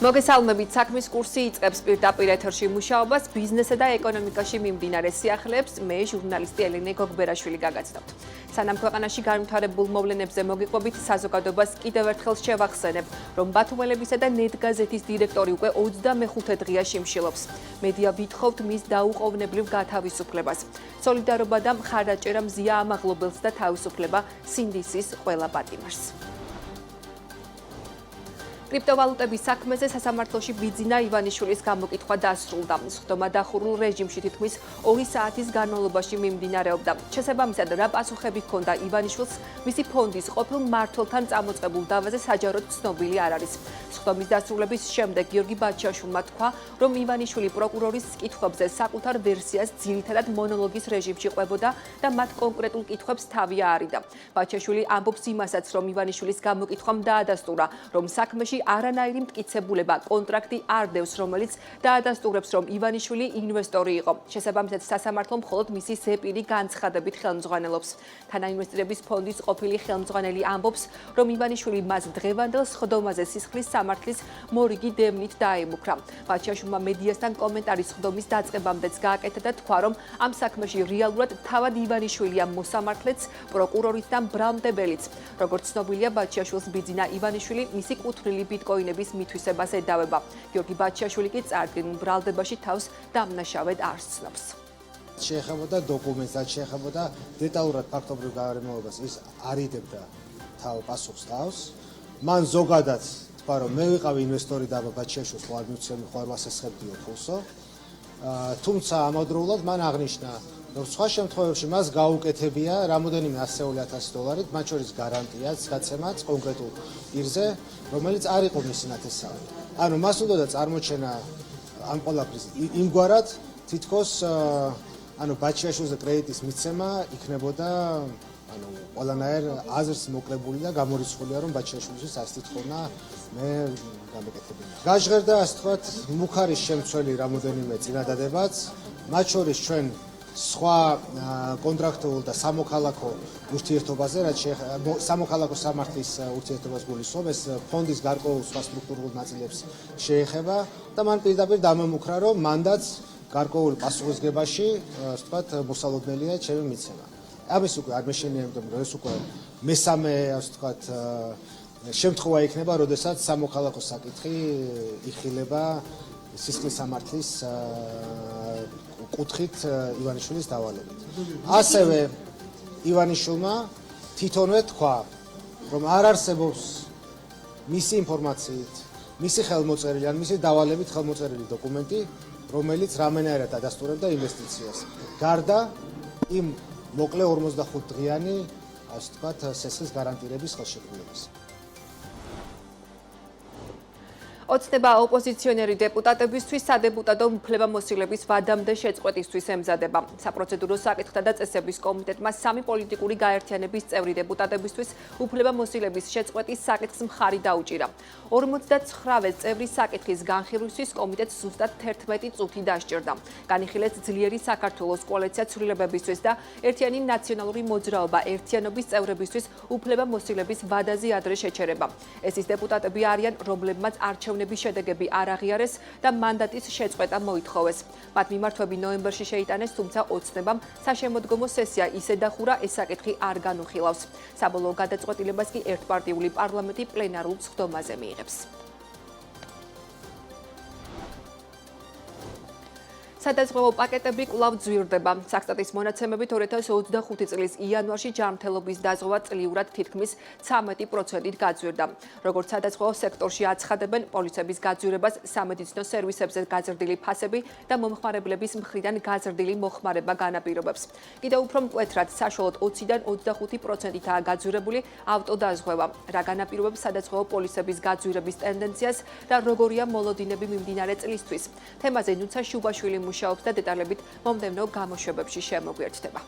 მოგესალმებით, საქმის კურსი იწყებს პირდაპირ ეთერში მუშაობას ბიზნესსა და ეკონომიკაში მიმდინარე სიახლეებს მე ჟურნალისტი ელენე გოგბერაშვილი გაგაცნობთ. სანამ ქვეყანაში განვითარებულ მოვლენებზე მოგიყვებით, საზოგადოებას კიდევ ერთხელ შევახსენებ, რომ ბათუმელებისა და ნეტგაზეთის დირექტორი უკვე 25 დღეა შიმშილობს. მედია ვითხოვთ მის დაუყოვნებლივ გათავისუფლებას. სოლიდარობა და მხარდაჭერა მზია ამაღლობელს და თავისუფლება სინდისის ყველა პატიმარს. კრიპტოვალუტების საქმეზე სასამართლოში ბიძინა ივანიშვილის გამოკითხვა დასრულდა. სხდომა დახურულ რეჟიმში თითქმის 2 საათის განმავლობაში მიმდინარეობდა. შესაბამისად, რა პასუხები ჰქონდა ივანიშვილს მისი ფონდის ყოფილ მმართველთან წამოწყებულ დავაზე საჯაროდ ცნობილი არ არის. სხდომის დასრულების შემდეგ გიორგი ბაჩაშვილმა თქვა, რომ ივანიშვილი პროკურორის კითხვებზე საკუთარ ვერსიას ძირითადად მონოლოგის რეჟიმში ყვებოდა და მათ კონკრეტულ კითხვებს თავი აარიდა. ბაჩაშვილი ამბობს იმასაც, რომ ივანიშვილის გამოკითხვამ დაადასტურა, რომ საქმეში არანაირი მტკიცებულება კონტრაქტი არ დევს, რომელიც დაადასტურებს, რომ ივანიშვილი ინვესტორი იყო. შესაბამისად, სასამართლო მხოლოდ მისი ზეპირი განცხადებით ხელმძღვანელობს. თანაინვესტირების ფონდის ყოფილი ხელმძღვანელი ამბობს, რომ ივანიშვილი მას დღევანდელ სხდომაზე სისხლის სამართლის მორიგი დევნით დაემუქრა. ბაჩაშვილმა მედიასთან კომენტარის სხდომის დაწყებამდეც გააკეთა და თქვა, რომ ამ საქმეში რეალურად თავად ივანიშვილია მოსამართლეც, პროკურორიც და მბრალმდებელიც. როგორც ცნობილია, ბაჩაშვილს ბიძინა ივანიშვილი მისი კუთვნილი ბიტკოინების მითვისებას ედავება. გიორგი ბაჩაშვილი კი წარდგენილ ბრალდებაში თავს დამნაშავედ არ ცნობს. შეეხებოდა დოკუმენტს, შეეხებოდა დეტალურად ფაქტობრივ გარემოებას, ის არიდებდა პასუხს თავს. მან ზოგადად თქვა, რომ მე ვიყავი ინვესტორი და ბაჩაშვილს ხო არ მივცემი, ხო არ ვასესხებდიო ფულსო. თუმცა ამავდროულად მან აღნიშნა, რომ სხვა შემთხვევებში მას გაუკეთებია რამოდენიმე 100,000 დოლარით, მათ შორის გარანტიაც, გაცემაც კონკრეტულ პირზე, რომელიც არ იყო მისი ნათესავი. ანუ მას უნდა წარმოჩენა ამ ყველაფრის იმგვარად, თითქოს ბაჩაშვილზე კრედიტის მიცემა იქნებოდა ყველანაირ აზრს მოკლებული და გამორიცხულია, რომ ბაჩაშვილის ასეთი თხოვნა მე გამეკეთებინა. გაჟღერდა, ასე ვთქვათ, მუხარის შემცველი რამოდენიმე წინადადებაც, მათ შორის ჩვენ სხვა კონტრაქტულ და სამოქალაქო ურთიერთობაზე, რაც სამოქალაქო სამართლის ურთიერთობას გულისხმობს, ეს ფონდის გარკვეულ სხვა სტრუქტურულ ნაწილებს შეეხება და მან პირდაპირ დამემუქრა, რომ მანდაც გარკვეულ პასუხისგებაში, ასე ვთქვათ, მოსალოდნელია ჩემი მიცემა. ამის უკვე არ მეშინიებდა, რომ ეს უკვე მესამე, ასე ვთქვათ, შემთხვევა იქნება, როდესაც სამოქალაქო საკითხი იხილება სისხლის სამართლის კუთხით ივანიშვილის დავალებით. ასევე ივანიშვილმა თვითონვე თქვა, რომ არ არსებობს მისი ინფორმაციით, მისი ხელმოწერილი ან მისი დავალებით ხელმოწერილი დოკუმენტი, რომელიც რამენაირად ადასტურებდა ინვესტიციას. გარდა იმ მოკლე 45 დღიანი, ასე ვთქვათ, სესხლის გარანტირების ხელშეკრულებას. ოცნება ოპოზიციონერი დეპუტატებისთვის სადეპუტატო უფლებამოსილების ვადამდე შეწყვეტისთვის ემზადება. საპროცედურო საკითხთა და წესების კომიტეტმა 3 პოლიტიკური გაერთიანების წევრი დეპუტატებისთვის უფლებამოსილების შეწყვეტის საკითხს მხარი დაუჭირა. 59 წევრის საკითხის განხილვისთვის კომიტეტს ზუსტად 11 წუთი დასჭირდა. განიხილეს ძლიერი საქართველოს კოალიცია ცვლილებებისთვის და ერთიანი ნაციონალური მოძრაობა ერთიანობის წევრებისთვის უფლებამოსილების ვადაზე ადრე შეჩერება. ეს ის დეპუტატები არიან, რომლებმაც არჩევნების შედეგები არ აღიარეს და მანდატის შეწყვეტა მოითხოვეს. მათ მიმართვები ნოემბერში შეიტანეს, თუმცა ოცნებამ საშემოდგომო სესია ისე დახურა, ეს საკითხი არ განუხილავს. საბოლოო გადაწყვეტილებას კი ერთპარტიული პარლამენტი პლენარულ სხდომაზე მიიღებს. სადაზღვევო პაკეტები კვლავ ძვირდება. საქსტატის მონაცემებით 2025 წლის იანვარში ჯანმრთელობის დაზღვევა წლიურად თითქმის 13%-ით გაძვირდა. როგორც სადაზღვევო სექტორში აცხადებენ, პოლიცების გაძვირებას სამედიცინო სერვისებზე გაზრდილი ფასები და მომხმარებლების მხრიდან გაზრდილი მოხმარება განაპირობებს. კიდევ უფრო მკვეთრად, საშუალოდ 20-დან 25%-ითაა გაძვირებული ავტოდაზღვევა. რა განაპირობებს სადაზღვევო პოლიცების გაძვირების ტენდენციას და როგორია მოლოდინები მიმდინარე წლისთვის. თემაზე ნუცა შუბაშვილი მუშაობს და დეტალებით მომდევნო გამოშვებებში შემოგვიერთდება.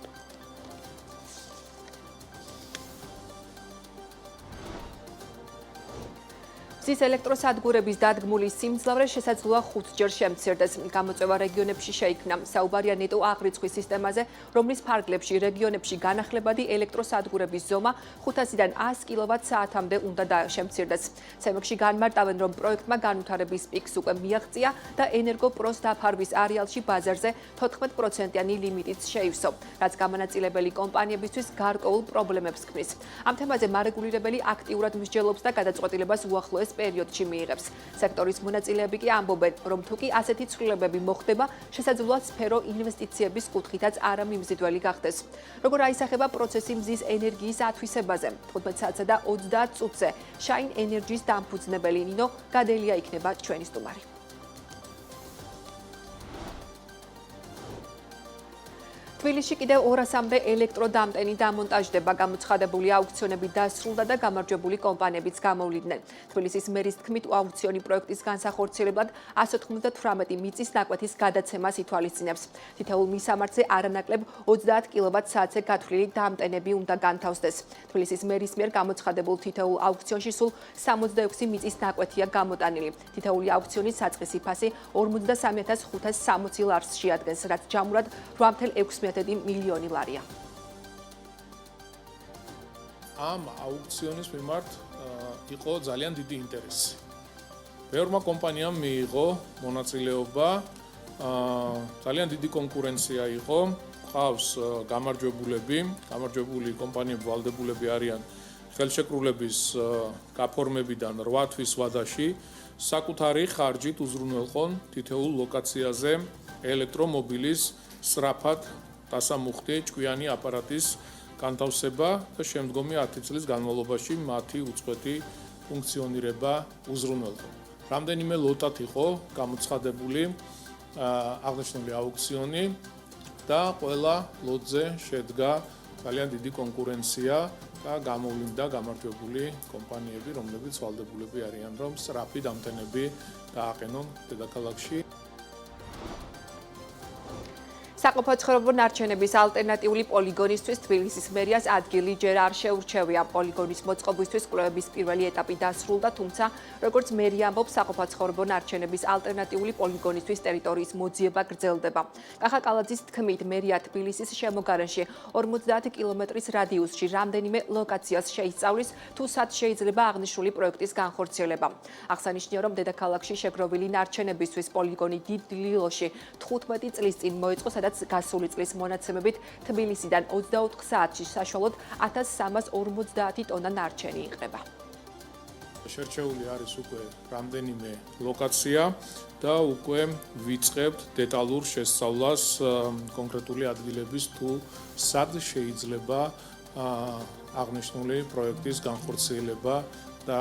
მზის ელექტროსადგურების დადგმული სიმძლავრე შესაძლოა 5 ჯერ შემცირდეს. გამოწვევა რეგიონებში შეიქმნა. საუბარია ნეტო აღრიცხვის სისტემაზე, რომლის ფარგლებში რეგიონებში განახლებადი ელექტროსადგურების ზომა 500-დან 100 კილოვატ-საათამდე უნდა შემცირდეს. CEMEX-ში განმარტავენ, რომ პროექტმა განვითარების პიკს უკვე მიაღწია და ენერგოპროს დაფარვის არეალში ბაზარზე 14%-იანი ლიმიტიც შეივსო, რაც გამანაწილებელი კომპანიებისთვის გარკვეულ პრობლემებს ქმნის. ამ თემაზე მარეგულირებელი აქტიურად მსჯელობს და გადაწყვეტილებას უახლოეს პერიოდში მიიღებს. სექტორის მონაწილეები კი ამბობენ, რომ თუ კი ასეთი ცვლილებები მოხდება, შესაძლოა სფერო ინვესტიციების კუთხითაც არამიმზიდველი გახდეს. როგორ აისახება პროცესი მზის ენერგიის ათვისებაზე? 15 საათსა და 30 წუთზე შაინ ენერჯის დამფუძნებელი ნინო გადელია იქნება ჩვენი სტუმარი. თბილისში კიდევ 200-მდე ელექტროდამტენი დამონტაჟდება. გამოცხადებული აუქციონები დასრულდა და გამარჯვებული კომპანიებიც გამოვლიდნენ. თბილისის მერის თქმით, აუქციონი პროექტის განსახორციელებლად 198 მიწის ნაკვეთის გადაცემას ითვალისწინებს. თითოეულ მისამართზე არანაკლებ 30 კილოვატ-საათზე გათვლილი დამტენები უნდა განთავსდეს. თბილისის მერის მიერ გამოცხადებულ თითოეულ აუქციონში სულ 66 მიწის ნაკვეთია გამოტანილი. თითოეული აუქციონის საწყისი ფასი 53,560 ლარს შეადგენს, რაც ჯამურად 8,6 მილიონი ლარია. ამ აუქციონის მიმართ იყო ძალიან დიდი ინტერესი. ბევრმა კომპანიამ მიიღო მონაწილეობა, ძალიან დიდი კონკურენცია იყო, ყავს გამარჯვებული კომპანიები ვალდებულები არიან ხელშეკრულების გაფორმებიდან 8 თვის ვადაში საკუთარი ხარჯით უზრუნველყონ თითოეულ ლოკაციაზე ელექტრომობილის სწრაფად დასამუხტი ჭკვიანი აპარატის განთავსება და შემდგომი 10 წლის განმავლობაში მათი უწყვეტი ფუნქციონირება უზრუნველყო. რამდენიმე ლოტად იყო გამოცხადებული აღნიშნული აუქციონი და ყველა ლოტზე შედგა ძალიან დიდი კონკურენცია და გამოვლინდა გამარჯვებული კომპანიები, რომლებიც ვალდებულები არიან, რომ სწრაფი დამტენები დააყენონ დედაქალაქში. საყოფაცხოვრებო ნარჩენების ალტერნატიული პოლიგონისთვის თბილისის მერიას ადგილი ჯერ არ შეურჩევია. პოლიგონის მოწყობისთვის კვლევების პირველი ეტაპი დასრულდა, თუმცა როგორც მერია ამბობს, საყოფაცხოვრებო ნარჩენების ალტერნატიული პოლიგონისთვის ტერიტორიის მოძიება გრძელდება. კახა კალაძის თქმით, მერია თბილისის შემოგარენში 50 კილომეტრის რადიუსში რამდენიმე ლოკაციას შეისწავლის, თუ სად შეიძლება აღნიშნული პროექტის განხორციელება. აღსანიშნავია, რომ დედაქალაქში შეგროვილი ნარჩენებისთვის პოლიგონი დიდ ლილოში 15 წლის წინ მოეწყო, სადაც გასული წლის მონაცემებით თბილისიდან 24 საათში საშუალოდ 1350 ტონა ნარჩენი იყრება. შერჩეული არის უკვე რამდენიმე ლოკაცია და უკვე ვიწყებთ დეტალურ შესწავლას კონკრეტული ადგილების თუ სად შეიძლება აღნიშნული პროექტის განხორციელება და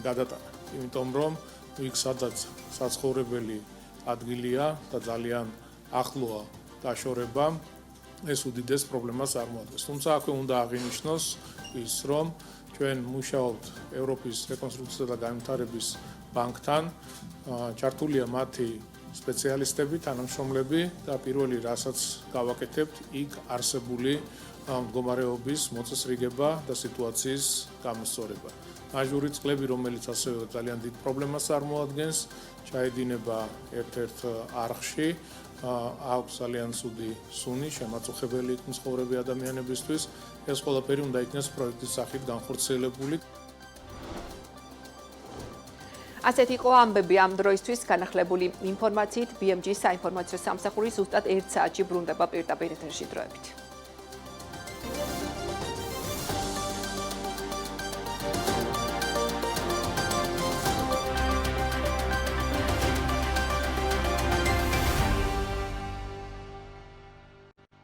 გადატანა. იმიტომ რომ იქ სადაც საცხოვრებელი ადგილია და ძალიან ახლოა დაშორება, ეს უდიდეს პრობლემას წარმოადგენს. თუმცა აქვე უნდა აღინიშნოს ის, რომ ჩვენ მუშაობთ ევროპის რეკონსტრუქცია და განვითარების ბანკთან, ჩართულია მათი სპეციალისტები, თანამშრომლები და პირველი რასაც გავაკეთებთ, იქ არსებული მდგომარეობის მოწესრიგება და სიტუაციის გამოსწორება. მაჟური წყლები, რომელიც ასევე ძალიან დიდ პრობლემას წარმოადგენს, ჩაედინება ერთ-ერთ არხში, აქვს ძალიან ცუდი სუნი, შემაწუხებელი მცხოვრები ადამიანებისთვის. ეს ყველაფერი უნდა იქნეს პროექტის სახით განხორციელებული. ასეთი იყო ამბები ამ დროისთვის. განახლებული ინფორმაციით BMG საინფორმაციო სამსახური ზუსტად 1 საათში ბრუნდება პირდაპირ ეთერში დროებით.